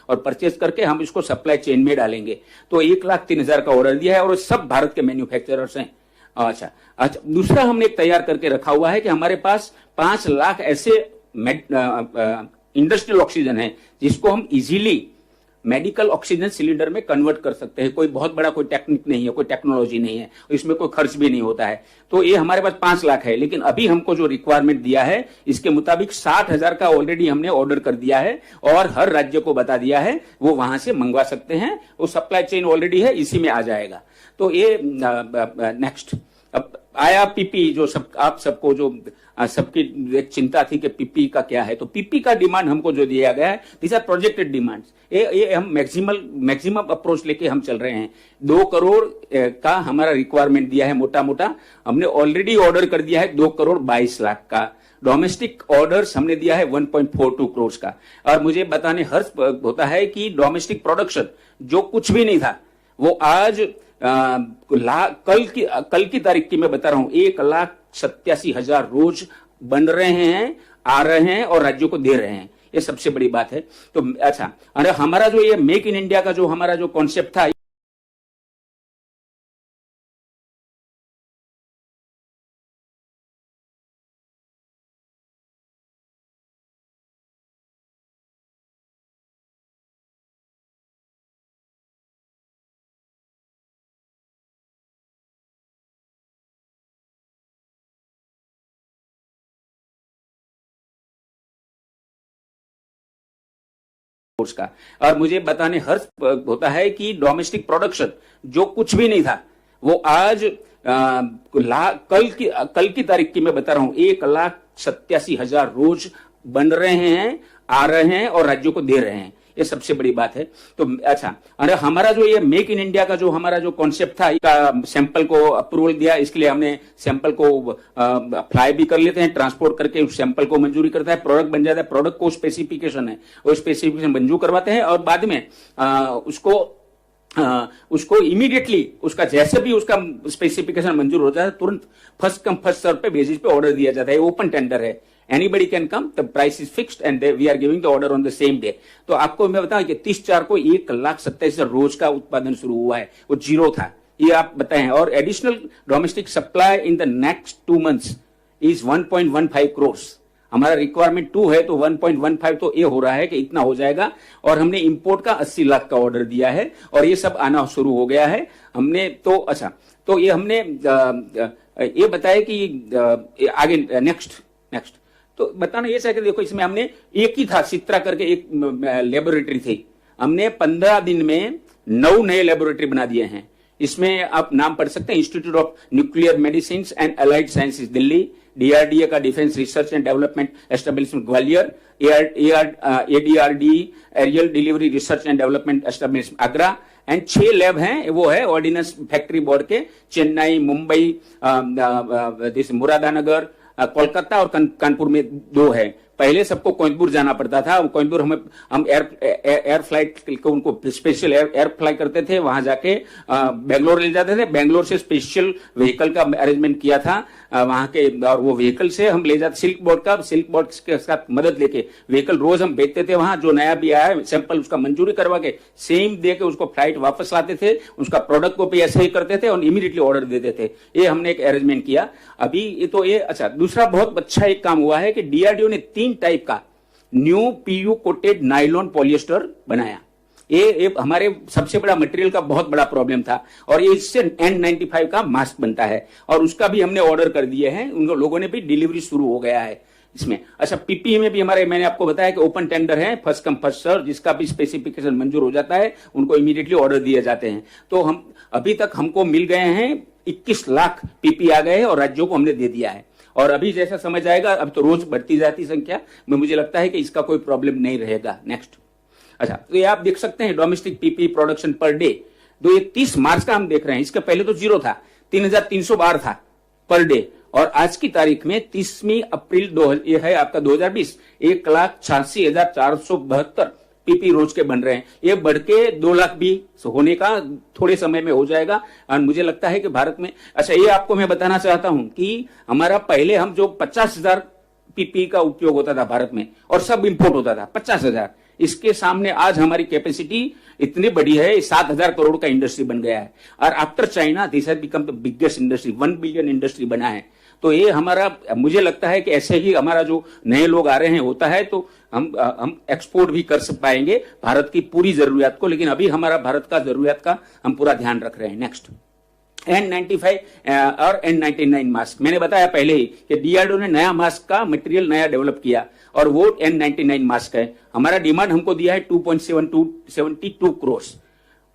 और परचेज करके हम इसको सप्लाई चेन में डालेंगे। तो 1,03,000 का ऑर्डर दिया है और सब भारत के मैन्युफैक्चरर्स हैं। अच्छा अच्छा, दूसरा हमने तैयार करके रखा हुआ है कि हमारे पास 5 लाख ऐसे इंडस्ट्रियल ऑक्सीजन है जिसको हम इजीली मेडिकल ऑक्सीजन सिलेंडर में कन्वर्ट कर सकते हैं। कोई बहुत बड़ा कोई टेक्निक नहीं है, कोई टेक्नोलॉजी नहीं है, इसमें कोई खर्च भी नहीं होता है। तो ये हमारे पास 5 लाख है, लेकिन अभी हमको जो रिक्वायरमेंट दिया है इसके मुताबिक 60,000 का ऑलरेडी हमने ऑर्डर कर दिया है और हर राज्य को बता दिया है वो वहां से मंगवा सकते हैं। वो सप्लाई चेन ऑलरेडी है, इसी में आ जाएगा। तो ये नेक्स्ट अब आया पीपी, जो सब आप सबको जो सबकी एक चिंता थी कि पीपी का क्या है। तो पीपी का डिमांड हमको जो दिया गया है, दिस आर प्रोजेक्टेड डिमांड्स। ये हम मैक्सिमम अप्रोच लेके हम चल रहे हैं। 2 करोड़ का हमारा रिक्वायरमेंट दिया है मोटा मोटा। हमने ऑलरेडी ऑर्डर कर दिया है 2 करोड़ 22 लाख का। डोमेस्टिक ऑर्डर्स हमने दिया है 1.42 करोड़ का। और मुझे बताने हर्ष होता है कि डोमेस्टिक प्रोडक्शन जो कुछ भी नहीं था वो आज कल की तारीख की मैं बता रहा हूं 1,87,000 रोज बन रहे हैं, आ रहे हैं और राज्यों को दे रहे हैं। ये सबसे बड़ी बात है। तो अच्छा, अरे हमारा जो ये मेक इन इंडिया का जो हमारा जो कॉन्सेप्ट था, का। और मुझे बताने हर्ष होता है कि डोमेस्टिक प्रोडक्शन जो कुछ भी नहीं था वो आज कल की तारीख की मैं बता रहा हूं 1,87,000 रोज बन रहे हैं, आ रहे हैं और राज्यों को दे रहे हैं। ये सबसे बड़ी बात है। तो अच्छा, अरे हमारा जो ये मेक इन इंडिया का जो हमारा जो कॉन्सेप्ट था, इसका सैंपल को अप्रूवल दिया। इसके लिए हमने सैंपल को अप्लाई भी कर लेते हैं, ट्रांसपोर्ट करके उस सैंपल को मंजूरी करता है, प्रोडक्ट बन जाता है। प्रोडक्ट को स्पेसिफिकेशन है, वो स्पेसिफिकेशन मंजूर करवाते हैं और बाद में उसको इमीडिएटली उसका जैसे भी उसका स्पेसिफिकेशन मंजूर हो जाता है तुरंत फर्स्ट कम फर्स्ट सर्व पे बेसिस पे ऑर्डर दिया जाता है। ओपन टेंडर है, anybody can come, the price is fixed and we are giving the order on the same day. तो आपको मैं बताऊं कि 30/4 को 1,27,000 रोज का उत्पादन शुरू हुआ है, वो जीरो था, ये आप बताएं। और additional domestic supply in the next 2 months is 1.15 crore. हमारा रिक्वायरमेंट 2 है तो 1.15 तो ये हो रहा है कि इतना हो जाएगा। और हमने इंपोर्ट का 80 लाख का ऑर्डर दिया है और ये सब आना शुरू हो गया है हमने। तो अच्छा, तो ये हमने ये बताया कि आगे नेक्स्ट तो बताना ये चाहिए कि देखो इसमें हमने एक ही था, चित्रा करके एक लेबोरेटरी थी, हमने 15 दिन में 9 नए लेबोरेटरी बना दिए हैं। इसमें आप नाम पढ़ सकते हैं, institute of nuclear medicine and allied sciences Delhi, DRDA का defence research and development establishment Gwalior, ADRD aerial delivery research and development establishment Agra and 6 lab हैं। वो है ऑर्डिनेंस फैक्ट्री बोर्ड के, चेन्नई, मुंबई, मुरादानगर, कोलकाता और कानपुर में 2 है। पहले सबको कोयंबटूर जाना पड़ता था। कोयंबटूर हम एयर फ्लाइट को उनको स्पेशल एयर फ्लाई करते थे, वहां जाके बेंगलोर ले जाते थे। बेंगलोर से स्पेशल व्हीकल का अरेंजमेंट किया था वहां के, और वो व्हीकल से हम ले जाते, सिल्क बोर्ड के साथ मदद लेके व्हीकल रोज हम भेजते थे वहां। जो नया भी आया सैंपल उसका मंजूरी करवा के सेम दे के उसको फ्लाइट वापस लाते थे, उसका प्रोडक्ट को भी ऐसे ही करते थे और इमीडिएटली ऑर्डर देते थे। ये हमने एक अरेंजमेंट किया अभी। ये तो ये अच्छा, दूसरा बहुत अच्छा एक काम हुआ है कि डीआरडीओ ने 3 टाइप का new PU coated nylon polyester बनाया। ये हमारे सबसे बड़ा मटेरियल का बहुत बड़ा प्रॉब्लम था और ये इससे N95 का मास्क बनता है और उसका भी हमने ऑर्डर कर दिए हैं। उन लोगों ने भी डिलीवरी शुरू हो गया है इसमें। अच्छा, पीपीई में भी हमारे, मैंने आपको बताया कि ओपन टेंडर है, फर्स्ट कम फर्स्ट सर्व, जिसका भी स्पेसिफिकेशन मंजूर हो जाता है उनको इमीडिएटली ऑर्डर दिए जाते हैं। तो हम अभी तक हमको मिल गए हैं 21 लाख पीपी आ गए हैं और राज्यों को हमने दे दिया है। और अभी जैसा समझ आएगा, अब तो रोज बढ़ती जाती संख्या में, मुझे लगता है कि इसका कोई प्रॉब्लम नहीं रहेगा। नेक्स्ट, अच्छा, तो ये आप देख सकते हैं domestic PP production per day. तो ये 30 मार्च का हम देख रहे हैं, इसके पहले तो 0 था, 3,312 था पर डे। और आज की तारीख में 30 अप्रैल ये है आपका 2020, 1,86,472 पीपी रोज के बन रहे हैं। ये बढ़ के 2 लाख भी होने का थोड़े समय में हो जाएगा। और मुझे लगता है कि भारत में, अच्छा, ये आपको मैं बताना चाहता हूं कि हमारा पहले हम जो 50,000 पीपी का उपयोग होता था भारत में और सब इंपोर्ट होता था 50,000, इसके सामने आज हमारी कैपेसिटी इतनी बड़ी है, 7,000 करोड़ का इंडस्ट्री बन गया है। और after China this has become the biggest industry, 1 billion industry बना है। तो ये हमारा, मुझे लगता है कि ऐसे ही हमारा जो नए लोग आ रहे हैं होता है तो हम एक्सपोर्ट भी कर पाएंगे भारत की पूरी जरूरियात को। लेकिन अभी हमारा भारत का जरूरियात का हम पूरा ध्यान रख रहे हैं। नेक्स्ट, N95 और N99 मास्क। मैंने बताया पहले ही कि डीआरडीओ ने नया मास्क का मटेरियल नया डेवलप किया और वो N99 मास्क है। हमारा डिमांड हमको दिया है 2.72 करोड़।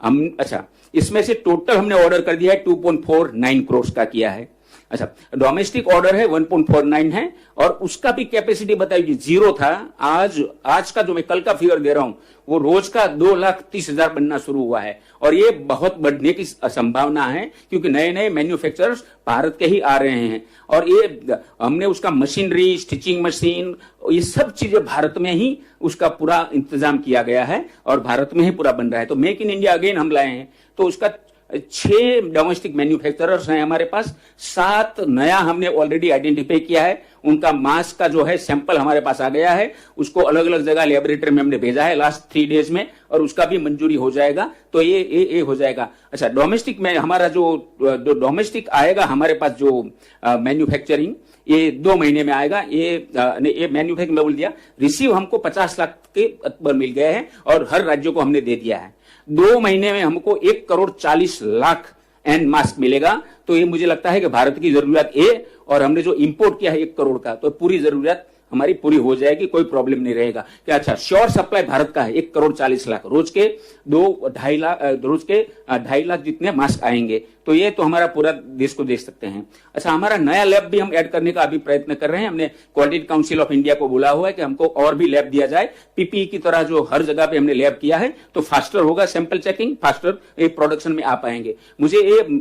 हम अच्छा, इसमें से टोटल हमने ऑर्डर कर दिया है 2.49 करोड़ का किया है। अच्छा, डोमेस्टिक ऑर्डर है 1.49 है और उसका भी कैपेसिटी बताइए, 0 था। आज का जो मैं कल का फिगर दे रहा हूं वो रोज का 2,30,000 बनना शुरू हुआ है और ये बहुत बढ़ने की संभावना है क्योंकि नए नए मैन्युफैक्चरर्स भारत के ही आ रहे हैं और ये हमने उसका मशीनरी, स्टिचिंग मशीन, ये सब चीजें भारत में ही उसका पूरा इंतजाम किया गया है और भारत में ही पूरा बन रहा है। तो मेक इन इंडिया अगेन हम लाए हैं। तो उसका 6 डोमेस्टिक मैन्युफैक्चरर्स हैं हमारे पास, 7 नया हमने ऑलरेडी आइडेंटिफाई किया है। उनका मास्क का जो है सैंपल हमारे पास आ गया है, उसको अलग अलग जगह लेबोरेटरी में हमने भेजा है लास्ट 3 डेज में और उसका भी मंजूरी हो जाएगा। तो ये हो जाएगा। अच्छा, डोमेस्टिक में हमारा जो डोमेस्टिक आएगा हमारे पास जो मैन्युफैक्चरिंग, ये 2 महीने में आएगा। ये मैन्युफैक्चरिंग में बोल दिया, रिसीव हमको 50 लाख के पर मिल गए हैं और हर राज्यों को हमने दे दिया है। 2 महीने में हमको 1,40,00,000 एन मास्क मिलेगा। तो ये मुझे लगता है कि भारत की जरूरत है और हमने जो इंपोर्ट किया है 1 करोड़ का, तो पूरी जरूरत हमारी पूरी हो जाएगी, कोई प्रॉब्लम नहीं रहेगा। क्या अच्छा, श्योर सप्लाई भारत का है 1,40,00,000, रोज के 2.5 लाख जितने मास्क आएंगे। तो ये तो हमारा पूरा देश को दे सकते हैं। अच्छा, हमारा नया लैब भी हम ऐड करने का अभी प्रयत्न कर रहे हैं। हमने क्वालिटी काउंसिल ऑफ इंडिया को बोला हुआ है कि हमको और भी लैब दिया जाए। पीपीई की तरह जो हर जगह पे हमने लैब किया है तो फास्टर होगा सैंपल चेकिंग, फास्टर एक प्रोडक्शन में आ पाएंगे। मुझे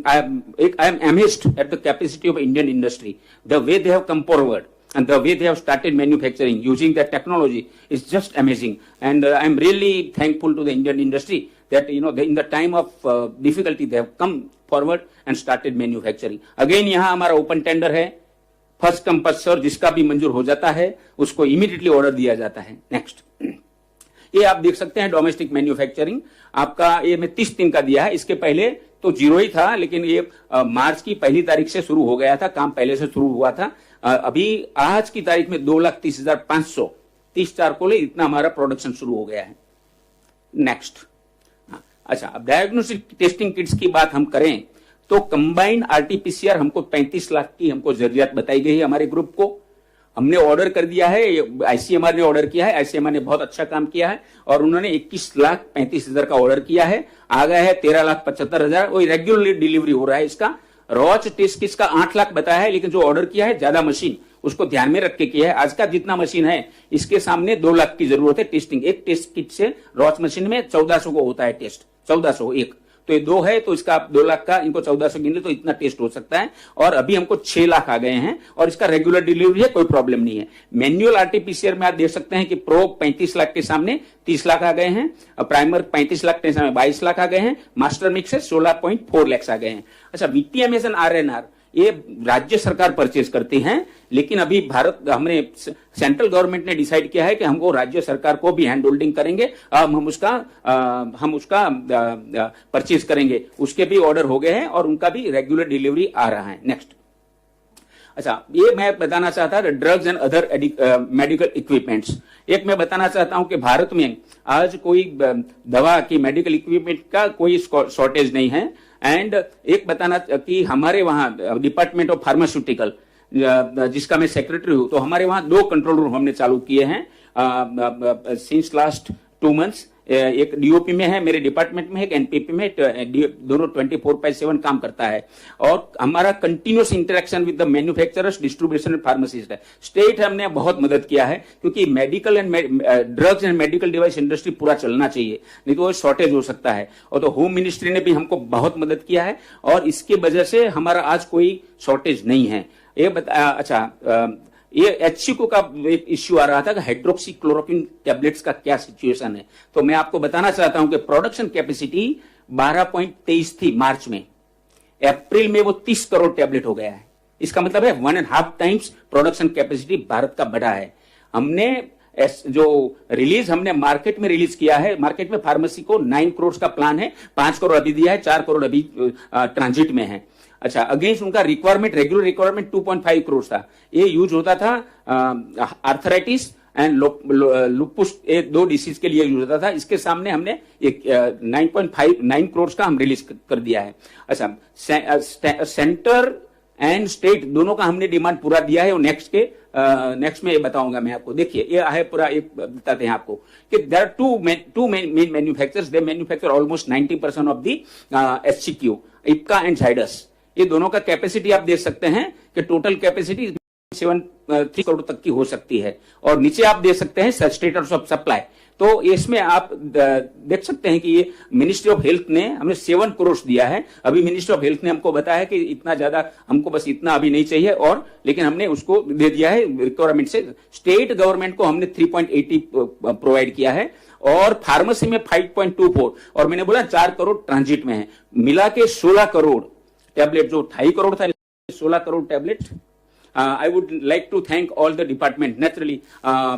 I am amazed at the capacity of Indian industry, the way they have come forward and the way they have started manufacturing using that technology is just amazing. And I am really thankful to the Indian industry that in the time of difficulty they have come forward and started manufacturing. Again यहाँ हमारा open tender है, first come first serve, जिसका भी मंजूर हो जाता है उसको इमीडिएटली ऑर्डर दिया जाता है। नेक्स्ट, ये आप देख सकते हैं डोमेस्टिक मैन्युफैक्चरिंग आपका, ये मैं 30 दिन का दिया है। इसके पहले तो 0 ही था, लेकिन ये मार्च की 1 तारीख से शुरू हो गया था, काम पहले से शुरू हुआ था। अभी आज की तारीख में 2,30,500 30 को ले इतना हमारा प्रोडक्शन शुरू हो गया है। नेक्स्ट, अच्छा, अब डायग्नोस्टिक टेस्टिंग किट्स की बात हम करें तो कंबाइंड आरटीपीसीआर हमको 35 लाख की हमको जरूरत बताई गई है। हमारे ग्रुप को हमने ऑर्डर कर दिया है, आईसीएमआर ने ऑर्डर किया है। आईसीएमआर ने बहुत अच्छा काम किया है और उन्होंने 21,35,000 का ऑर्डर किया है। आ गया है 13,75,000, वही रेगुलरली डिलीवरी हो रहा है। इसका रॉच टेस्ट किट्स का 8 लाख बताया है, लेकिन जो ऑर्डर किया है ज्यादा मशीन उसको ध्यान में रख के किया है। आज का जितना मशीन है इसके सामने 2 लाख की जरूरत है टेस्टिंग। एक टेस्ट किट से रॉच मशीन में 1400 को होता है टेस्ट, 1400 एक, तो ये 2 है तो इसका आप 2 लाख का, इनको 1400 गिन ले तो इतना टेस्ट हो सकता है। और अभी हमको 6 लाख आ गए हैं और इसका रेगुलर डिलीवरी है, कोई प्रॉब्लम नहीं है। मैन्युअल आरटीपीसीआर में आप देख सकते हैं कि प्रो 35 लाख के सामने 30 लाख आ गए हैं, प्राइमर 35 लाख के सामने 22 लाख आ गए हैं, मास्टर मिक्स है 16.4 लाख आ गए हैं। अच्छा, वीटीएमएस एंड आरएनआर ये राज्य सरकार परचेज करती हैं, लेकिन अभी हमने सेंट्रल गवर्नमेंट ने डिसाइड किया है कि हमको राज्य सरकार को भी हैंड होल्डिंग करेंगे, हम उसका परचेज करेंगे। उसके भी ऑर्डर हो गए हैं और उनका भी रेगुलर डिलीवरी आ रहा है। नेक्स्ट, अच्छा, ये मैं बताना चाहता था drugs and other medical equipments. एक मैं बताना चाहता हूं कि भारत में आज कोई दवा की मेडिकल इक्विपमेंट का कोई शॉर्टेज नहीं है। एंड एक बताना कि हमारे वहां डिपार्टमेंट ऑफ फार्मास्यूटिकल, जिसका मैं सेक्रेटरी हूं, तो हमारे वहां 2 कंट्रोल रूम हमने चालू किए हैं सिंस लास्ट 2 मंथ्स। एक डीओपी में है, मेरे डिपार्टमेंट में है, एक एनपीपी में, दोनों 24/7 काम करता है। और हमारा continuous interaction with the manufacturers, distribution and pharmacist है। स्टेट हमने बहुत मदद किया है क्योंकि medical and drugs and medical device industry पूरा चलना चाहिए, नहीं तो वो शॉर्टेज हो सकता है। और तो होम मिनिस्ट्री ने भी हमको बहुत मदद किया है और इसकी वजह से हमारा आज कोई शॉर्टेज नहीं है। अच्छा, ये एचसीक्यू का एक इश्यू आ रहा था कि हाइड्रोक्सी क्लोरोक्विन टैबलेट्स का क्या सिचुएशन है, तो मैं आपको बताना चाहता हूं कि प्रोडक्शन कैपेसिटी 12.23 थी मार्च में, अप्रैल में वो 30 करोड़ टैबलेट हो गया है। इसका मतलब है 1.5 टाइम्स प्रोडक्शन कैपेसिटी भारत का बढ़ा है। हमने जो रिलीज हमने मार्केट में रिलीज किया है, मार्केट में फार्मेसी को 9 करोड़ का प्लान है, 5 करोड़ अभी दिया है, 4 करोड़ अभी ट्रांजिट में है। अच्छा, अगेंस्ट उनका रिक्वायरमेंट, रेगुलर रिक्वायरमेंट 2.5 करोड़ था। ये यूज होता था आर्थराइटिस एंड लुपुस, ये 2 डिसीज के लिए यूज होता था। इसके सामने हमने एक 9 करोड़ का हम रिलीज कर दिया है। अच्छा, सेंटर एंड स्टेट दोनों का हमने डिमांड पूरा दिया है, और नेक्स्ट में ये बताऊंगा मैं आपको। देखिए, ये है पूरा, एक बताते हैं आपको कि there are two main manufacturers, they manufacture almost 90% of the HCQ, Ipca and Zydus. ये दोनों का कैपेसिटी आप देख सकते हैं कि टोटल कैपेसिटी 3 करोड़ तक की हो सकती है। और नीचे आप देख सकते हैं स्टेटस ऑफ सप्लाई। तो इसमें आप देख सकते हैं कि ये मिनिस्ट्री ऑफ हेल्थ ने हमें 7 करोड़ दिया है। अभी मिनिस्ट्री ऑफ हेल्थ ने हमको बताया कि इतना ज्यादा हमको बस इतना अभी नहीं चाहिए, और लेकिन हमने उसको दे दिया है रिक्वायरमेंट से। स्टेट गवर्नमेंट को हमने 3.80 प्रोवाइड किया है, और फार्मेसी में 5.24, और मैंने बोला 4 करोड़ ट्रांजिट में है। मिला के 16 करोड़ टैबलेट, जो 2.5 करोड़ था, 16 crore tablet. I would like to thank all the department, naturally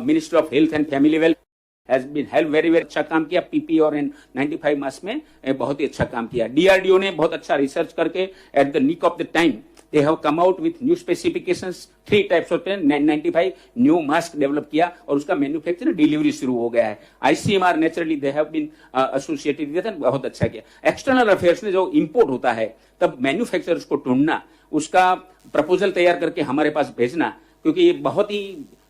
Ministry of Health and Family Welfare has been help very अच्छा काम किया। पीपी और N95 मास्क में बहुत ही अच्छा काम किया। डीआरडीओ ने बहुत अच्छा रिसर्च करके at the nick of the time they have come out with new specifications, 3 types of 95 new mask develop किया, और उसका मैन्युफैक्चर डिलीवरी शुरू हो गया है। ICMR naturally they have been associated with, बहुत अच्छा किया। एक्सटर्नल अफेयर्स ने जो इंपोर्ट होता है, तब मैन्युफैक्चरर्स को ढूंढना, उसका प्रपोजल तैयार करके हमारे पास भेजना, क्योंकि ये बहुत ही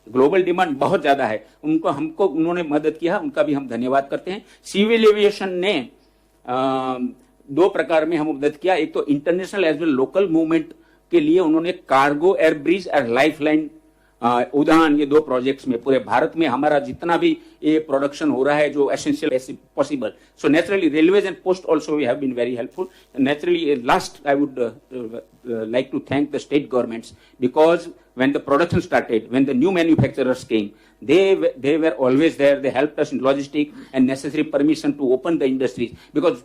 ग्लोबल डिमांड बहुत ज्यादा है। हमको उन्होंने मदद किया, उनका भी हम धन्यवाद करते हैं। सिविल एविएशन ने 2 प्रकार में हम मदद किया। एक तो international as well local movement के लिए उन्होंने कार्गो एयर ब्रिज और लाइफलाइन उड़ान, ये 2 प्रोजेक्ट्स में पूरे भारत में हमारा जितना भी ये प्रोडक्शन हो रहा है, जो essential possible, so naturally railways and post also we have been very helpful. Naturally last I would like to thank the state governments, because when the production started, when the new manufacturers came, they were always there. They helped us in logistic and necessary permission to open the industries, because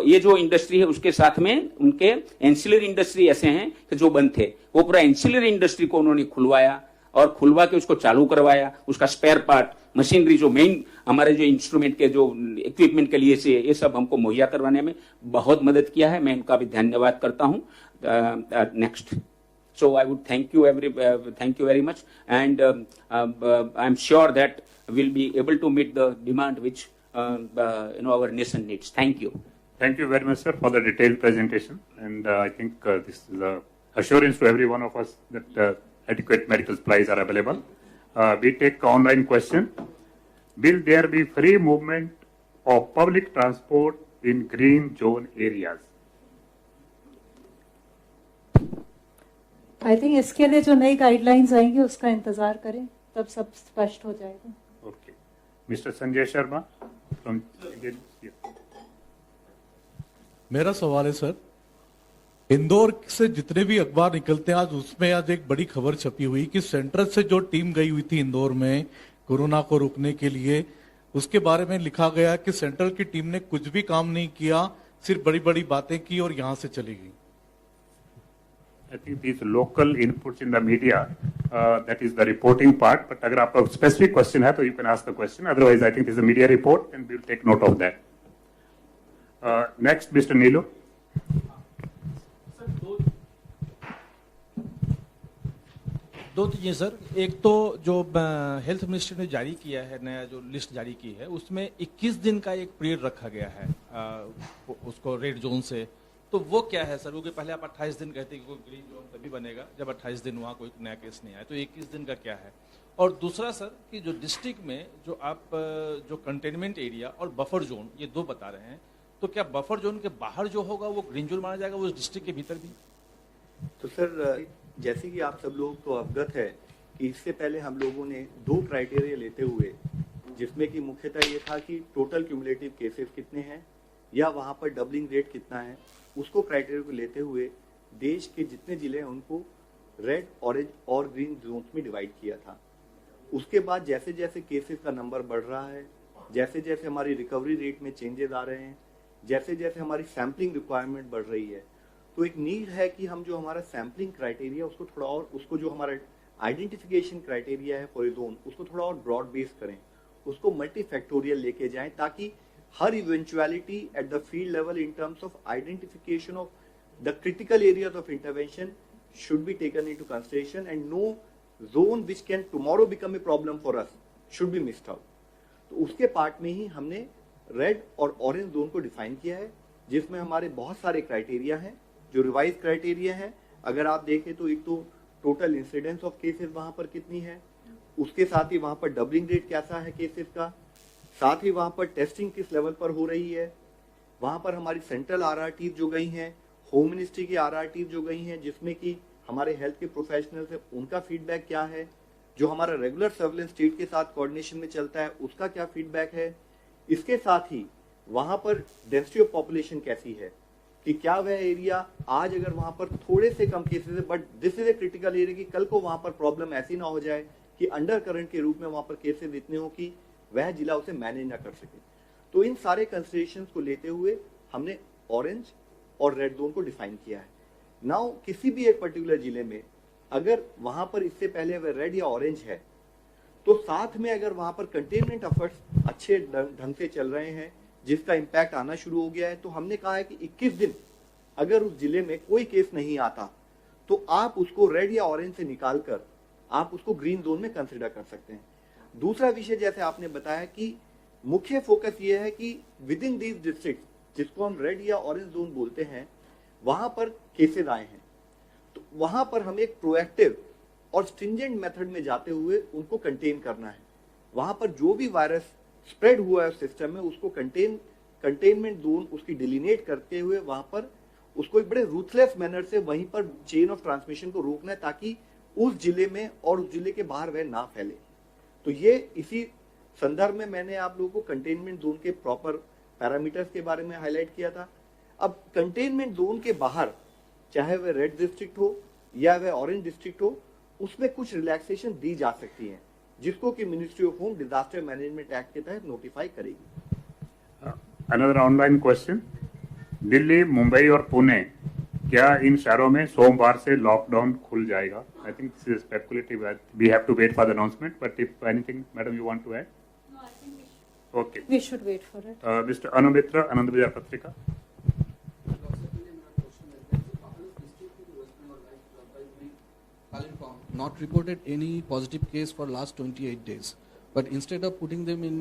ये जो industry है उसके साथ में उनके ancillary industry ऐसे हैं कि जो बंद थे, वो पूरा एंसिलरी इंडस्ट्री को उन्होंने खुलवाया, और खुलवा के उसको चालू करवाया। उसका स्पेयर पार्ट, मशीनरी, जो मेन हमारे जो इंस्ट्रूमेंट के जो इक्विपमेंट के लिए से, ये सब हमको मुहैया करवाने में बहुत मदद किया है। मैं इनका भी धन्यवाद करता हूं। Next, so I would thank you very much, and I'm sure that we'll be able to meet the demand which our nation needs. Thank you. Thank you very much, sir, for the detailed presentation, and I think this is a assurance to every one of us that adequate medical supplies are available. We take online question. Will there be free movement of public transport in green zone areas? I think इसके लिए जो नई guidelines आएंगी उसका इंतजार करें, तब सब स्पष्ट हो जाएगा। Okay, mister Sanjay Sharma from. मेरा सवाल है सर, इंदौर से जितने भी अखबार निकलते हैं, आज उसमें आज एक बड़ी खबर छपी हुई कि सेंट्रल से जो टीम गई हुई थी इंदौर में कोरोना को रोकने के लिए, उसके बारे में लिखा गया कि सेंट्रल की टीम ने कुछ भी काम नहीं किया, सिर्फ बड़ी बड़ी बातें की और यहां से चली गई। I think these local inputs in the media, that is the reporting part. But अगर आपका specific question है तो you can ask the question. Otherwise, I think this is a media report and we'll take note of that. Next, Mr. Neelu. दो चीजें sir. एक तो जो health ministry ने जारी किया है, नया जो लिस्ट जारी की है, उसमें 21 दिन का एक पीरियड रखा गया है उसको रेड जोन से। तो वो क्या है सर? क्योंकि पहले आप 28 दिन कहते हैं कि कोई ग्रीन जोन तभी बनेगा जब 28 दिन वहाँ कोई नया केस नहीं आए, तो 21 दिन का क्या है? और दूसरा सर कि जो डिस्ट्रिक्ट में जो आप जो कंटेनमेंट एरिया और बफर जोन, ये 2 बता रहे हैं, तो क्या बफर जोन के बाहर जो होगा वो ग्रीन जोन माना जाएगा, वो डिस्ट्रिक्ट के भीतर भी? तो सर, जैसे कि आप सब लोग तो अवगत है कि इससे पहले हम लोगों ने 2 क्राइटेरिया लेते हुए, जिसमें कि मुख्यतः ये था कि टोटल क्यूमुलेटिव केसेस कितने हैं या वहाँ पर डबलिंग रेट कितना है, उसको क्राइटेरिया को लेते हुए देश के जितने जिले हैं उनको रेड, ऑरेंज और ग्रीन जोन्स में डिवाइड किया था। उसके बाद जैसे जैसे केसेस का नंबर बढ़ रहा है, जैसे जैसे हमारी रिकवरी रेट में चेंजेस आ रहे हैं, जैसे जैसे हमारी सैम्पलिंग रिक्वायरमेंट बढ़ रही है, तो एक नीड है कि हम जो हमारा सैम्पलिंग क्राइटेरिया उसको थोड़ा और, उसको जो हमारा आइडेंटिफिकेशन क्राइटेरिया है फॉर ए जोन, उसको थोड़ा और ब्रॉड बेस करें, उसको मल्टी फैक्टोरियल लेके जाएं, ताकि हर eventuality at the field level in terms of identification of the critical areas of intervention should be taken into consideration and no zone which can tomorrow become a problem for us should be missed out. तो उसके part में ही हमने red और orange zone को define किया है, जिसमें हमारे बहुत सारे क्राइटेरिया हैं जो रिवाइज क्राइटेरिया हैं। अगर आप देखें तो एक तो टोटल इंसिडेंस ऑफ केसेस वहां पर कितनी है, उसके साथ ही वहां पर डबलिंग रेट कैसा है केसेस का, साथ ही वहां पर टेस्टिंग किस लेवल पर हो रही है, वहां पर हमारी सेंट्रल आरआरटी जो गई हैं, होम मिनिस्ट्री की आरआरटी जो गई हैं, जिसमें कि हमारे हेल्थ के प्रोफेशनल्स है उनका फीडबैक क्या है, जो हमारा रेगुलर सर्वेलेंस स्टेट के साथ कोऑर्डिनेशन में चलता है उसका क्या फीडबैक है, इसके साथ ही वहां पर डेंसिटी ऑफ पॉपुलेशन कैसी है, कि क्या वह एरिया आज अगर वहां पर थोड़े से कम केसेस है but this is a critical area, कि कल को वहां पर प्रॉब्लम ऐसी ना हो जाए कि अंडर करंट के रूप में वहां पर केसेस इतने हो कि वह जिला उसे मैनेज ना कर सके। तो इन सारे कंसिडरेशंस को लेते हुए हमने ऑरेंज और रेड जोन को डिफाइन किया है। नाउ किसी भी एक पर्टिकुलर जिले में अगर वहां पर इससे पहले वह रेड या ऑरेंज है, तो साथ में अगर वहां पर कंटेनमेंट एफर्ट्स अच्छे ढंग से चल रहे हैं, जिसका इम्पैक्ट आना शुरू हो गया है, तो हमने कहा है कि 21 दिन अगर उस जिले में कोई केस नहीं आता तो आप उसको रेड या ऑरेंज से निकालकर आप उसको ग्रीन जोन में कंसिडर कर सकते हैं। दूसरा विषय जैसे आपने बताया कि मुख्य फोकस ये है कि विद इन दीज डिस्ट्रिक्ट, जिसको हम रेड या ऑरेंज जोन बोलते हैं, वहां पर केसेस आए हैं, तो वहां पर हमें एक प्रोएक्टिव और स्ट्रिंजेंट मेथड में जाते हुए उनको कंटेन करना है। वहां पर जो भी वायरस स्प्रेड हुआ है सिस्टम में, उसको कंटेनमेंट जोन उसकी डिलीनेट करते हुए वहां पर उसको एक बड़े रूथलेस मैनर से वहीं पर चेन ऑफ ट्रांसमिशन को रोकना है, ताकि उस जिले में और उस जिले के बाहर वह ना फैले। तो ये इसी संदर्भ में मैंने आप लोगों को कंटेनमेंट जोन के प्रॉपर पैरामीटर्स के बारे में हाईलाइट किया था। अब कंटेनमेंट जोन के बाहर चाहे वह रेड डिस्ट्रिक्ट हो या वह ऑरेंज डिस्ट्रिक्ट हो, उसमें कुछ रिलैक्सेशन दी जा सकती है, जिसको कि ministry of home disaster management act के तहत नोटिफाई करेगी। Another online question, Delhi, Mumbai और पुणे, क्या इन शहरों में सोमवार से लॉकडाउन खुल जाएगा? I think this is speculative, we have to wait for the announcement, but if anything madam you want to add? Okay, We should wait for it. Mister Anu Mitra, Anand Vijay Patrika. Not reported any positive case for last 28 days, but instead of putting them in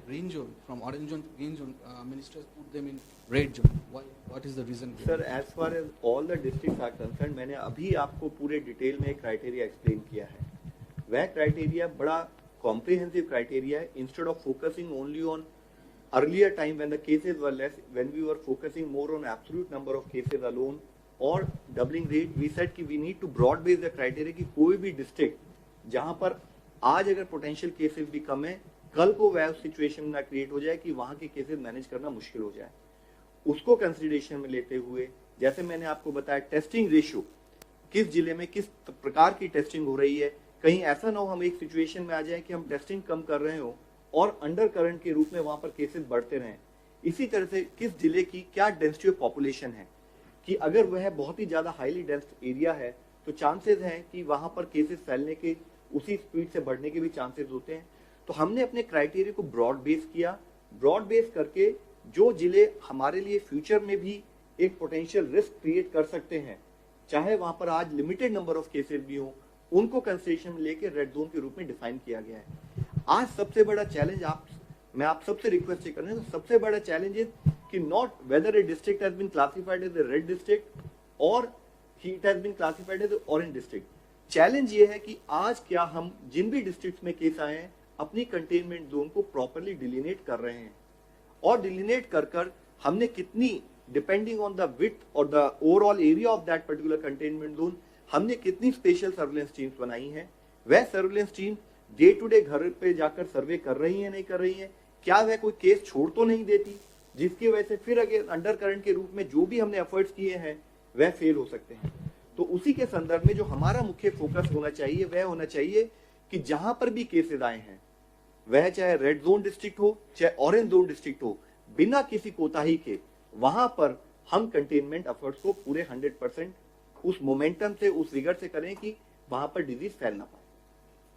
green zone, from orange zone to green zone, ministers put them in red zone. Why? What is the reason? Sir, as far as all the district are concerned, मैंने अभी आपको पूरे detail में criteria explain किया है। वह criteria बड़ा comprehensive criteria है। Instead of focusing only on earlier time when the cases were less, when we were focusing more on absolute number of cases alone और डबलिंग रेट, वी सेड कि we need to broad base the criteria, कि कोई भी district जहां पर आज अगर potential cases भी कम है, कल को वह सिचुएशन ना क्रिएट हो जाए कि वहां के केसेस मैनेज करना मुश्किल हो जाए, उसको कंसिडरेशन में लेते हुए, जैसे मैंने आपको बताया, टेस्टिंग रेशियो किस जिले में किस प्रकार की टेस्टिंग हो रही है, कहीं ऐसा ना हो हम एक सिचुएशन में आ जाए कि हम टेस्टिंग कम कर रहे हो और अंडर करंट के रूप में वहां पर केसेस बढ़ते रहें। इसी तरह से किस जिले की क्या डेंसिटी ऑफ पॉपुलेशन है, कि अगर वह बहुत ही ज्यादा हाईली डेंस एरिया है तो चांसेस हैं कि वहां पर केसेस फैलने के उसी स्पीड से बढ़ने के भी चांसेस होते हैं। तो हमने अपने क्राइटेरिया को ब्रॉड बेस किया, ब्रॉड बेस करके जो जिले हमारे लिए फ्यूचर में भी एक पोटेंशियल रिस्क क्रिएट कर सकते हैं, चाहे वहां पर आज लिमिटेड नंबर ऑफ केसेस भी हो, उनको कंसिडरेशन में लेकर रेड जोन के रूप में डिफाइन किया गया है। आज सबसे बड़ा चैलेंज मैं आप सबसे रिक्वेस्ट कर रहा हूं, सबसे बड़ा चैलेंज है कि not whether a district has been classified as a red district और it has been classified as a orange district. Challenge ये है कि आज क्या हम जिन भी डिस्ट्रिक्ट में केस आए हैं अपनी कंटेनमेंट जोन को प्रॉपरली डिलिनेट कर रहे हैं, और डिलिनेट कर हमने कितनी, डिपेंडिंग ऑन द विड्थ और the overall area of that particular containment zone, हमने कितनी स्पेशल सर्वेलेंस टीम्स बनाई हैं। वह surveillance team day to day घर पे जाकर सर्वे कर रही है, नहीं कर रही है, क्या वह कोई केस छोड़ तो नहीं देती, जिसकी वजह से फिर अगर अंडर करंट के रूप में जो भी हमने एफर्ट्स किए हैं वह फेल हो सकते हैं। तो उसी के संदर्भ में जो हमारा मुख्य फोकस होना चाहिए वह होना चाहिए कि जहां पर भी केसेस आए हैं, वह चाहे रेड जोन डिस्ट्रिक्ट हो चाहे ऑरेंज जोन डिस्ट्रिक्ट हो, बिना किसी कोताही के वहां पर हम कंटेनमेंट एफर्ट्स को पूरे 100% उस मोमेंटम से, उस रिगर से करें कि वहां पर डिजीज फैल ना पाए।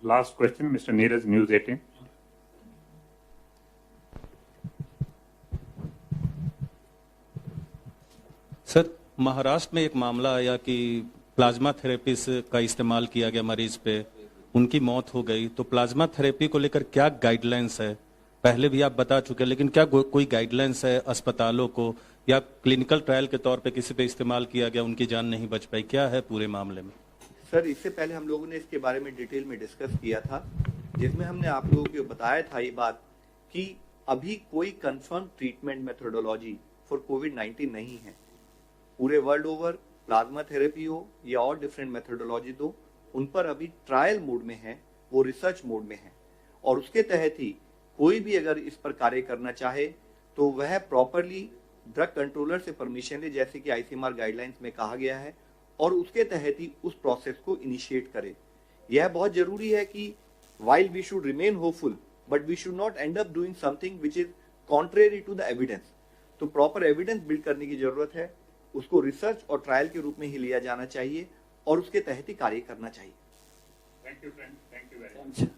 Last question, Mr. Neeraj, News 18. Sir, Maharashtra में एक मामला आया कि प्लाज्मा थेरेपी का इस्तेमाल किया गया मरीज पे, उनकी मौत हो गई। तो प्लाज्मा थेरेपी को लेकर क्या गाइडलाइंस है? पहले भी आप बता चुके हैं, लेकिन क्या कोई गाइडलाइंस है अस्पतालों को, या क्लिनिकल ट्रायल के तौर पे किसी पे इस्तेमाल किया गया, उनकी जान नहीं बच पाई? क्या है पूरे मामले में? सर, इससे पहले हम लोगों ने इसके बारे में डिटेल में डिस्कस किया था, जिसमें हमने आप लोगों को बताया था ये बात कि अभी कोई कंफर्म ट्रीटमेंट मेथोडोलॉजी फॉर कोविड-19 नहीं है। पूरे वर्ल्ड ओवर प्लाज्मा थेरेपी हो या और डिफरेंट मेथोडोलॉजी दो, उन पर अभी ट्रायल मोड में है, वो रिसर्च मोड में है, और उसके तहत ही कोई भी अगर इस पर कार्य करना चाहे तो वह प्रॉपरली ड्रग कंट्रोलर से परमिशन ले, जैसे कि आईसीएमआर गाइडलाइंस में कहा गया है, और उसके तहत ही उस प्रोसेस को इनिशिएट करे। यह बहुत जरूरी है कि while we should remain hopeful, but we should not end up doing something which is contrary to the evidence. तो प्रॉपर एविडेंस बिल्ड करने की जरूरत है, उसको रिसर्च और ट्रायल के रूप में ही लिया जाना चाहिए और उसके तहत ही कार्य करना चाहिए। Thank you, friend. Thank you very much.